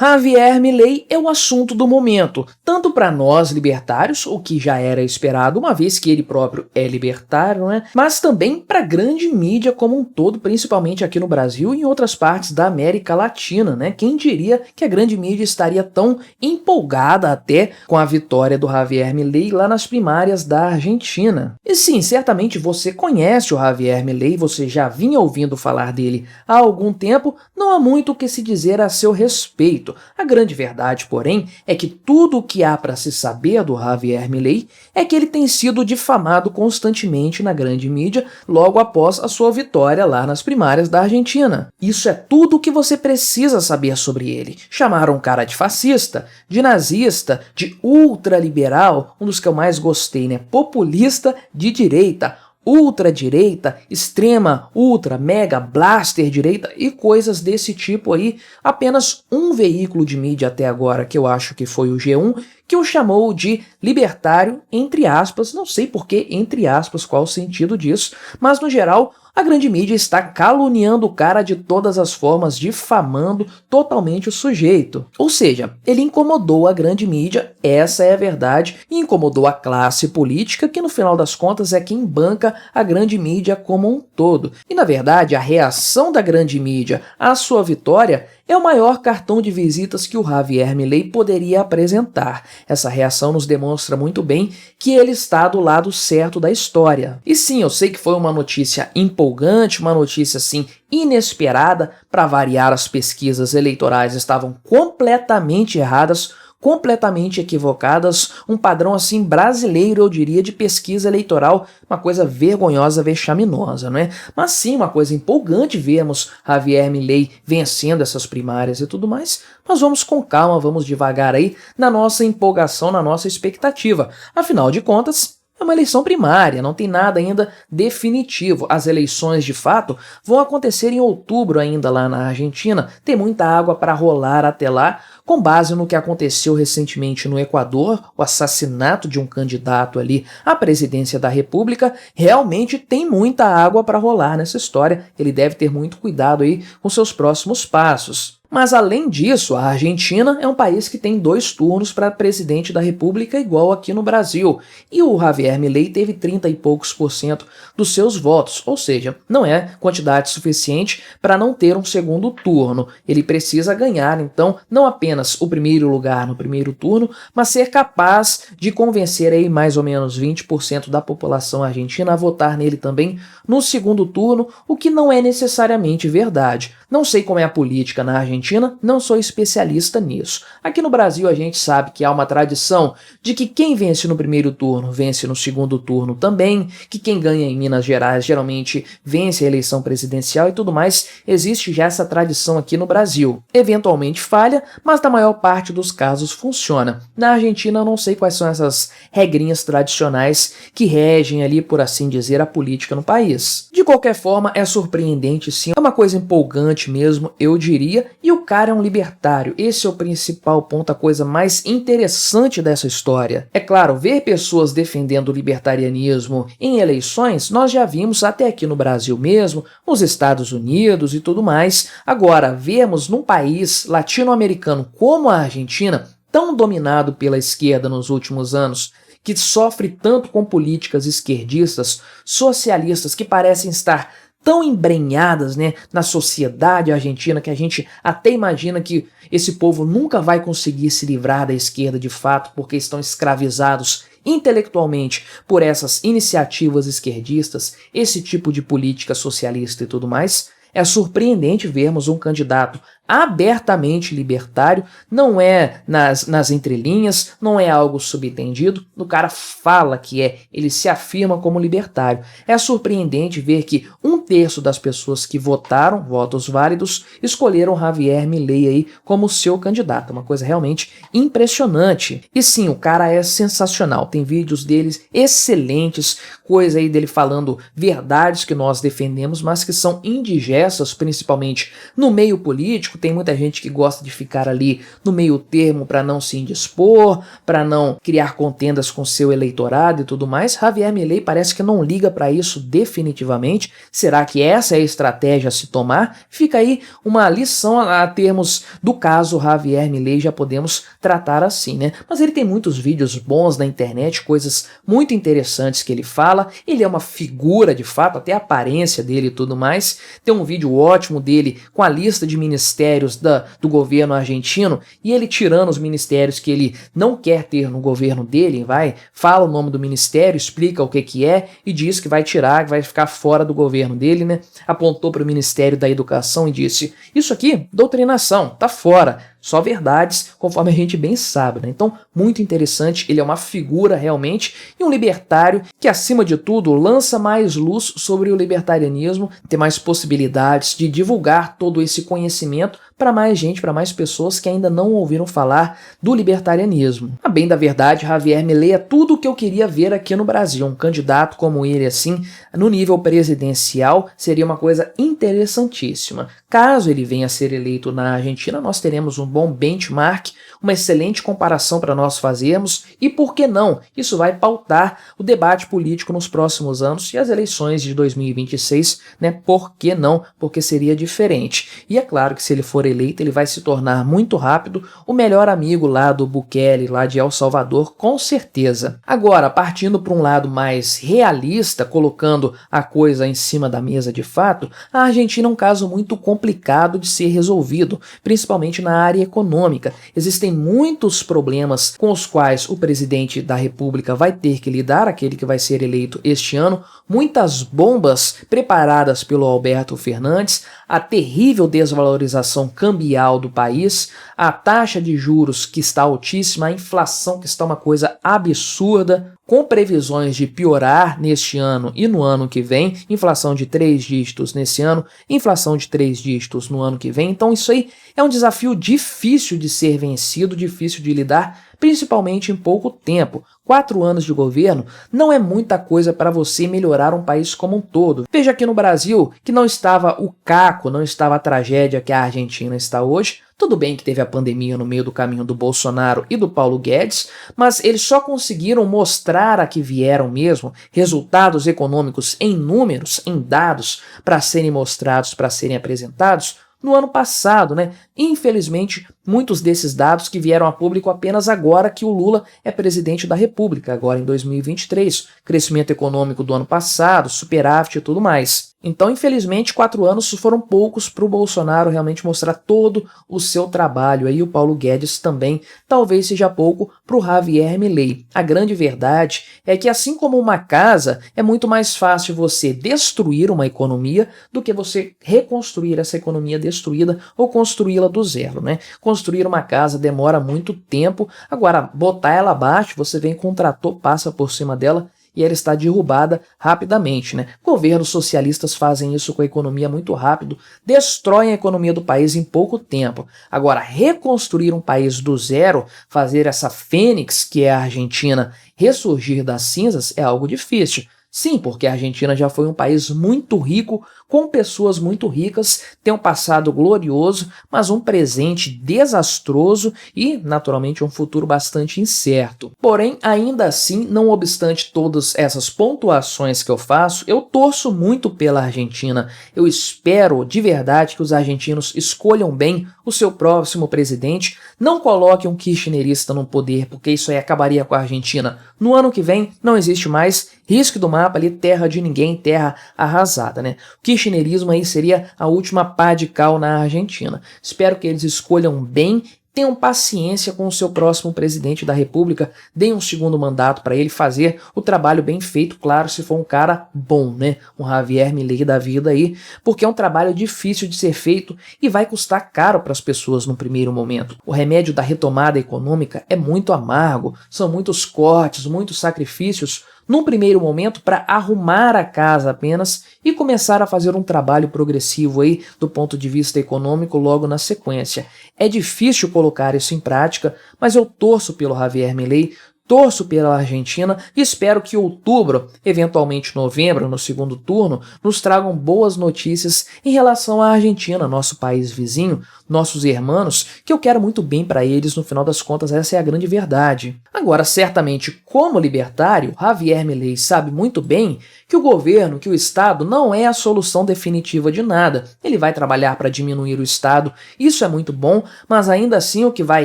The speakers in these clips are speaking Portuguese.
Javier Milei é o assunto do momento, tanto para nós libertários, o que já era esperado uma vez que ele próprio é libertário, né? Mas também para a grande mídia como um todo, principalmente aqui no Brasil e em outras partes da América Latina, né? Quem diria que a grande mídia estaria tão empolgada até com a vitória do Javier Milei lá nas primárias da Argentina. E sim, certamente você conhece o Javier Milei, você já vinha ouvindo falar dele há algum tempo, não há muito o que se dizer a seu respeito. A grande verdade, porém, é que tudo o que há para se saber do Javier Milei é que ele tem sido difamado constantemente na grande mídia logo após a sua vitória lá nas primárias da Argentina. Isso é tudo o que você precisa saber sobre ele. Chamaram o cara de fascista, de nazista, de ultraliberal, um dos que eu mais gostei, né? Populista de direita, ultradireita, extrema, ultra, mega, blaster direita e coisas desse tipo aí. Apenas um veículo de mídia até agora, que eu acho que foi o G1, que o chamou de libertário, entre aspas, não sei por que entre aspas, qual o sentido disso, mas no geral a grande mídia está caluniando o cara de todas as formas, difamando totalmente o sujeito. Ou seja, ele incomodou a grande mídia, essa é a verdade, e incomodou a classe política, que no final das contas é quem banca a grande mídia como um todo. E na verdade, a reação da grande mídia à sua vitória é o maior cartão de visitas que o Javier Milei poderia apresentar. Essa reação nos demonstra muito bem que ele está do lado certo da história. E sim, eu sei que foi uma notícia empolgante, uma notícia assim inesperada. Para variar, as pesquisas eleitorais estavam completamente erradas, completamente equivocadas, um padrão assim brasileiro, eu diria, de pesquisa eleitoral, uma coisa vergonhosa, vexaminosa, não é? Mas sim, uma coisa empolgante vermos Javier Milei vencendo essas primárias e tudo mais, mas vamos com calma, vamos devagar aí na nossa empolgação, na nossa expectativa. Afinal de contas, é uma eleição primária, não tem nada ainda definitivo. As eleições, de fato, vão acontecer em outubro ainda lá na Argentina. Tem muita água para rolar até lá, com base no que aconteceu recentemente no Equador, o assassinato de um candidato ali à presidência da República. Realmente tem muita água para rolar nessa história. Ele deve ter muito cuidado aí com seus próximos passos. Mas além disso, a Argentina é um país que tem 2 turnos para presidente da República igual aqui no Brasil. E o Javier Milei teve 30 e poucos % dos seus votos, ou seja, não é quantidade suficiente para não ter um segundo turno. Ele precisa ganhar, então, não apenas o primeiro lugar no primeiro turno, mas ser capaz de convencer aí mais ou menos 20% da população argentina a votar nele também no segundo turno, o que não é necessariamente verdade. Não sei como é a política na Argentina, não sou especialista nisso. Aqui no Brasil a gente sabe que há uma tradição de que quem vence no primeiro turno vence no segundo turno também, que quem ganha em Minas Gerais geralmente vence a eleição presidencial e tudo mais. Existe já essa tradição aqui no Brasil. Eventualmente falha, mas na maior parte dos casos funciona. Na Argentina eu não sei quais são essas regrinhas tradicionais que regem ali, por assim dizer, a política no país. De qualquer forma, é surpreendente sim, é uma coisa empolgante mesmo, eu diria, e o cara é um libertário. Esse é o principal ponto, a coisa mais interessante dessa história. É claro, ver pessoas defendendo o libertarianismo em eleições, nós já vimos até aqui no Brasil mesmo, nos Estados Unidos e tudo mais. Agora, vermos num país latino-americano como a Argentina, tão dominado pela esquerda nos últimos anos, que sofre tanto com políticas esquerdistas, socialistas, que parecem estar tão embrenhadas, né, na sociedade argentina, que a gente até imagina que esse povo nunca vai conseguir se livrar da esquerda de fato, porque estão escravizados intelectualmente por essas iniciativas esquerdistas, esse tipo de política socialista e tudo mais. É surpreendente vermos um candidato abertamente libertário, não é nas entrelinhas, não é algo subentendido, o cara fala que é, ele se afirma como libertário. É surpreendente ver que 1/3 das pessoas que votaram, votos válidos, escolheram Javier Milei aí como seu candidato, uma coisa realmente impressionante. E sim, o cara é sensacional, tem vídeos deles excelentes, coisa aí dele falando verdades que nós defendemos, mas que são indigestas, principalmente no meio político. tem muita gente que gosta de ficar ali no meio termo para não se indispor, para não criar contendas com seu eleitorado e tudo mais. Javier Milei parece que não liga para isso definitivamente. Será que essa é a estratégia a se tomar? Fica aí uma lição a termos do caso Javier Milei, já podemos tratar assim, né? Mas ele tem muitos vídeos bons na internet, coisas muito interessantes que ele fala. Ele é uma figura de fato, até a aparência dele e tudo mais. Tem um vídeo ótimo dele com a lista de ministérios do governo argentino e ele tirando os ministérios que ele não quer ter no governo dele, fala o nome do ministério, explica o que é e diz que vai tirar, que vai ficar fora do governo dele, né? Apontou para o Ministério da Educação e disse: isso aqui, doutrinação, tá fora. Só verdades, conforme a gente bem sabe, né? Então, muito interessante, ele é uma figura realmente e um libertário que, acima de tudo, lança mais luz sobre o libertarianismo, tem mais possibilidades de divulgar todo esse conhecimento para mais gente, para mais pessoas que ainda não ouviram falar do libertarianismo. A bem da verdade, Javier Milei é tudo o que eu queria ver aqui no Brasil. Um candidato como ele, assim, no nível presidencial, seria uma coisa interessantíssima. Caso ele venha a ser eleito na Argentina, nós teremos um bom benchmark, uma excelente comparação para nós fazermos e, por que não, isso vai pautar o debate político nos próximos anos e as eleições de 2026, né? Por que não? Porque seria diferente. E é claro que se ele for eleito, ele vai se tornar muito rápido o melhor amigo lá do Bukele, lá de El Salvador, com certeza. Agora, partindo para um lado mais realista, colocando a coisa em cima da mesa de fato, a Argentina é um caso muito complicado de ser resolvido, principalmente na área econômica. Existem muitos problemas com os quais o presidente da República vai ter que lidar, aquele que vai ser eleito este ano, muitas bombas preparadas pelo Alberto Fernandes, a terrível desvalorização cambial do país, a taxa de juros que está altíssima, a inflação que está uma coisa absurda, com previsões de piorar neste ano e no ano que vem, inflação de 3 dígitos nesse ano, inflação de 3 dígitos no ano que vem. Então isso aí é um desafio difícil de ser vencido, difícil de lidar, principalmente em pouco tempo. 4 anos de governo não é muita coisa para você melhorar um país como um todo. Veja aqui no Brasil que não estava o caco, não estava a tragédia que a Argentina está hoje. Tudo bem que teve a pandemia no meio do caminho do Bolsonaro e do Paulo Guedes, mas eles só conseguiram mostrar a que vieram mesmo resultados econômicos em números, em dados, para serem mostrados, para serem apresentados no ano passado, né? Infelizmente, muitos desses dados que vieram a público apenas agora que o Lula é presidente da República, agora em 2023. Crescimento econômico do ano passado, superávit e tudo mais. Então, infelizmente, 4 anos foram poucos para o Bolsonaro realmente mostrar todo o seu trabalho. Aí o Paulo Guedes também talvez seja pouco para o Javier Milei. A grande verdade é que, assim como uma casa, é muito mais fácil você destruir uma economia do que você reconstruir essa economia destruída ou construí-la do zero, né? Construir uma casa demora muito tempo, agora botar ela abaixo, você vem com um trator, passa por cima dela e ela está derrubada rapidamente, né? Governos socialistas fazem isso com a economia muito rápido, destroem a economia do país em pouco tempo. Agora, reconstruir um país do zero, fazer essa fênix, que é a Argentina, ressurgir das cinzas, é algo difícil. Sim, porque a Argentina já foi um país muito rico, com pessoas muito ricas, tem um passado glorioso, mas um presente desastroso e, naturalmente, um futuro bastante incerto. Porém, ainda assim, não obstante todas essas pontuações que eu faço, eu torço muito pela Argentina. Eu espero de verdade que os argentinos escolham bem o seu próximo presidente, não coloquem um kirchnerista no poder, porque isso aí acabaria com a Argentina. No ano que vem, não existe mais, risque do mapa ali, terra de ninguém, terra arrasada, né? O kirchnerismo aí seria a última pá de cal na Argentina. Espero que eles escolham bem, tenham paciência com o seu próximo presidente da República, deem um segundo mandato para ele fazer o trabalho bem feito, claro, se for um cara bom, né? Um Javier Milei da vida aí, porque é um trabalho difícil de ser feito e vai custar caro para as pessoas no primeiro momento. O remédio da retomada econômica é muito amargo, são muitos cortes, muitos sacrifícios, num primeiro momento para arrumar a casa apenas e começar a fazer um trabalho progressivo aí do ponto de vista econômico logo na sequência. É difícil colocar isso em prática, mas eu torço pelo Javier Milei, torço pela Argentina e espero que outubro, eventualmente novembro, no segundo turno, nos tragam boas notícias em relação à Argentina, nosso país vizinho, nossos irmãos, que eu quero muito bem para eles, no final das contas essa é a grande verdade. Agora, certamente, como libertário, Javier Milei sabe muito bem que o governo, que o Estado não é a solução definitiva de nada. Ele vai trabalhar para diminuir o Estado, isso é muito bom, mas ainda assim o que vai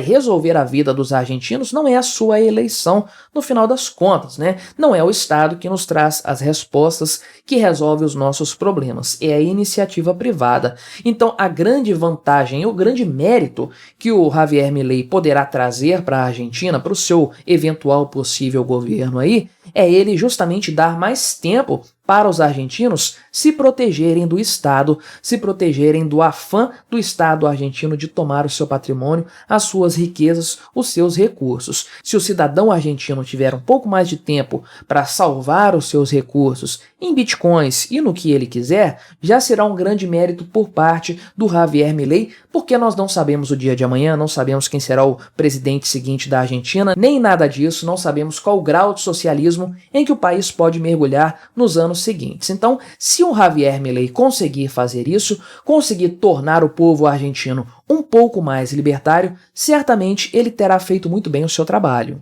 resolver a vida dos argentinos não é a sua eleição, no final das contas, né? Não é o Estado que nos traz as respostas, que resolve os nossos problemas, é a iniciativa privada. Então, a grande vantagem e o grande mérito que o Javier Milei poderá trazer para a Argentina, para o seu eventual possível governo aí, é ele justamente dar mais tempo para os argentinos se protegerem do Estado, se protegerem do afã do Estado argentino de tomar o seu patrimônio, as suas riquezas, os seus recursos. Se o cidadão argentino tiver um pouco mais de tempo para salvar os seus recursos em bitcoins e no que ele quiser, já será um grande mérito por parte do Javier Milei, porque nós não sabemos o dia de amanhã, não sabemos quem será o presidente seguinte da Argentina, nem nada disso, não sabemos qual o grau de socialismo em que o país pode mergulhar nos anos seguintes. Então, se o Javier Milei conseguir fazer isso, conseguir tornar o povo argentino um pouco mais libertário, certamente ele terá feito muito bem o seu trabalho.